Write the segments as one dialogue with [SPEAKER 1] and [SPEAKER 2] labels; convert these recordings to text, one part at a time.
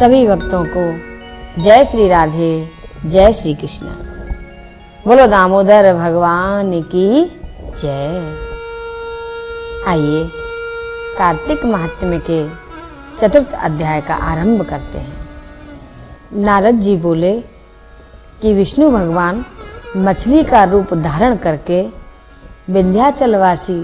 [SPEAKER 1] सभी भक्तों को जय श्री राधे, जय श्री कृष्ण। बोलो दामोदर भगवान की जय। आइए कार्तिक महात्म्य के चतुर्थ अध्याय का आरंभ करते हैं। नारद जी बोले कि विष्णु भगवान मछली का रूप धारण करके विंध्याचलवासी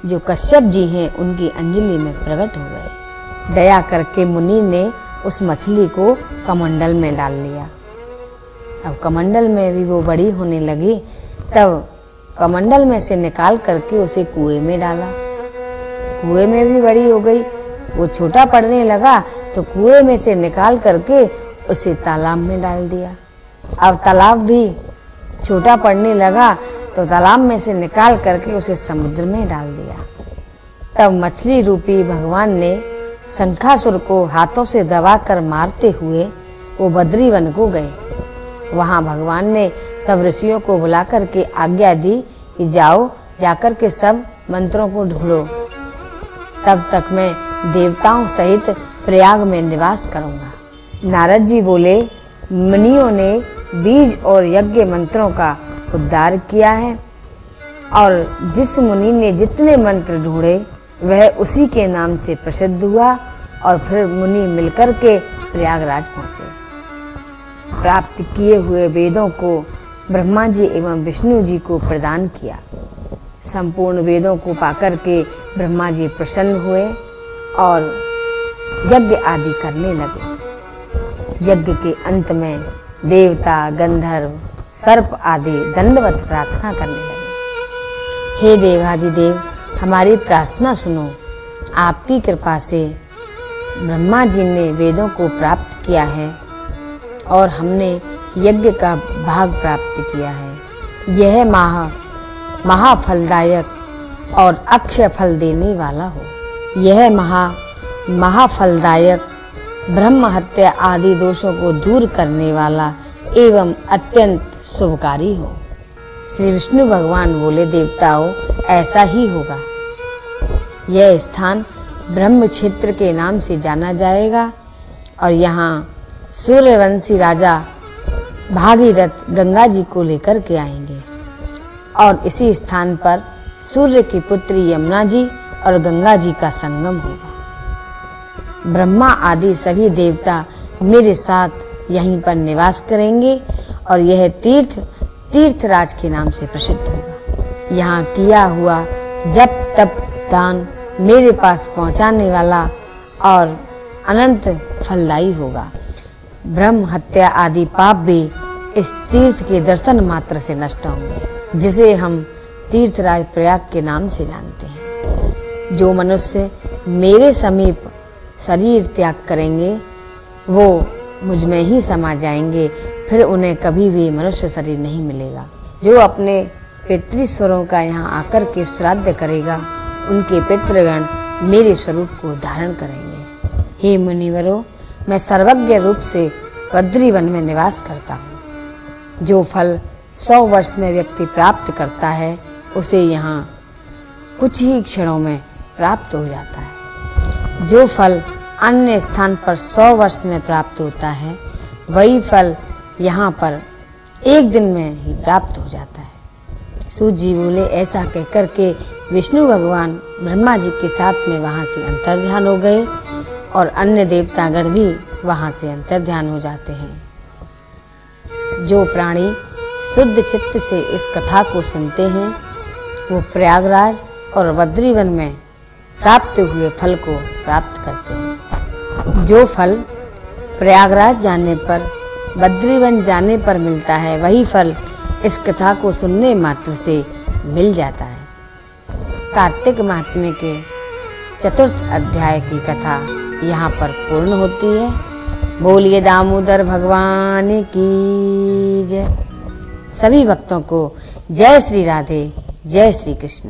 [SPEAKER 1] जो कश्यप जी हैं उनकी अंजलि में प्रकट हो गए। दया करके मुनि ने उस मछली को कमंडल में डाल लिया। अब कमंडल में भी वो बड़ी होने लगी, तब कमंडल में से निकाल करके उसे कुएं में डाला। कुएं में भी बड़ी हो गई। वो छोटा पड़ने लगा तो कुएं में से निकाल करके उसे तालाब में डाल दिया। अब तालाब भी छोटा पड़ने लगा तो तालाब में से निकाल करके उसे समुद्र में डाल दिया। तब मछली रूपी भगवान ने शंखासुर को हाथों से दबाकर मारते हुए वो बद्रीवन को गए। वहां भगवान ने सब ऋषियों को बुला करके आज्ञा दी कि जाओ, जाकर के सब मंत्रों को ढूंढो, तब तक मैं देवताओं सहित प्रयाग में निवास करूंगा। नारद जी बोले, मुनियों ने बीज और यज्ञ मंत्रों का उद्धार किया है और जिस मुनि ने जितने मंत्र ढूंढे वह उसी के नाम से प्रसिद्ध हुआ और फिर मुनि मिलकर के प्रयागराज पहुंचे। प्राप्त किए हुए वेदों को ब्रह्मा जी एवं विष्णु जी को प्रदान किया। संपूर्ण वेदों को पाकर के ब्रह्मा जी प्रसन्न हुए और यज्ञ आदि करने लगे। यज्ञ के अंत में देवता, गंधर्व, सर्प आदि दंडवत प्रार्थना करने लगे। हे देवाधिदेव, हमारी प्रार्थना सुनो। आपकी कृपा से ब्रह्मा जी ने वेदों को प्राप्त किया है और हमने यज्ञ का भाग प्राप्त किया है। यह महाफलदायक और अक्षय फल देने वाला हो। यह महाफलदायक ब्रह्म हत्या आदि दोषों को दूर करने वाला एवं अत्यंत शुभकारी हो। श्री विष्णु भगवान बोले, देवताओं ऐसा ही होगा। यह स्थान ब्रह्म क्षेत्र के नाम से जाना जाएगा और यहाँ सूर्यवंशी राजा भागीरथ गंगा जी को लेकर के आएंगे और इसी स्थान पर सूर्य की पुत्री यमुना जी और गंगा जी का संगम होगा। ब्रह्मा आदि सभी देवता मेरे साथ यहीं पर निवास करेंगे और यह तीर्थराज के नाम से प्रसिद्ध होगा। यहाँ किया हुआ जप तप दान मेरे पास पहुँचाने वाला और अनंत फलदायी होगा। ब्रह्म हत्या आदि पाप भी इस तीर्थ के दर्शन मात्र से नष्ट होंगे, जिसे हम तीर्थराज प्रयाग के नाम से जानते हैं। जो मनुष्य मेरे समीप शरीर त्याग करेंगे वो मुझ में ही समा जाएंगे, फिर उन्हें कभी भी मनुष्य शरीर नहीं मिलेगा। जो अपने पितृस्वरों का यहाँ आकर के श्राद्ध करेगा उनके पितृगण मेरे स्वरूप को धारण करेंगे। हे मुनिवरों, मैं सर्वज्ञ रूप से बद्रीवन में निवास करता हूँ। जो फल 100 वर्ष में व्यक्ति प्राप्त करता है उसे यहाँ कुछ ही क्षणों में प्राप्त हो जाता है। जो फल अन्य स्थान पर 100 वर्ष में प्राप्त होता है वही फल यहाँ पर एक दिन में ही प्राप्त हो जाता है। सूत जी बोले, ऐसा कहकर के विष्णु भगवान ब्रह्मा जी के साथ में वहां से अंतर्ध्यान हो गए और अन्य देवतागण भी वहां से अंतर्ध्यान हो जाते हैं। जो प्राणी शुद्ध चित्त से इस कथा को सुनते हैं वो प्रयागराज और बद्रीवन में प्राप्त हुए फल को प्राप्त करते हैं। जो फल प्रयागराज जाने पर, बद्रीवन जाने पर मिलता है वही फल इस कथा को सुनने मात्र से मिल जाता है। कार्तिक महात्म्य के चतुर्थ अध्याय की कथा यहाँ पर पूर्ण होती है। बोलिए दामोदर भगवान की जय। सभी भक्तों को जय श्री राधे, जय श्री कृष्ण।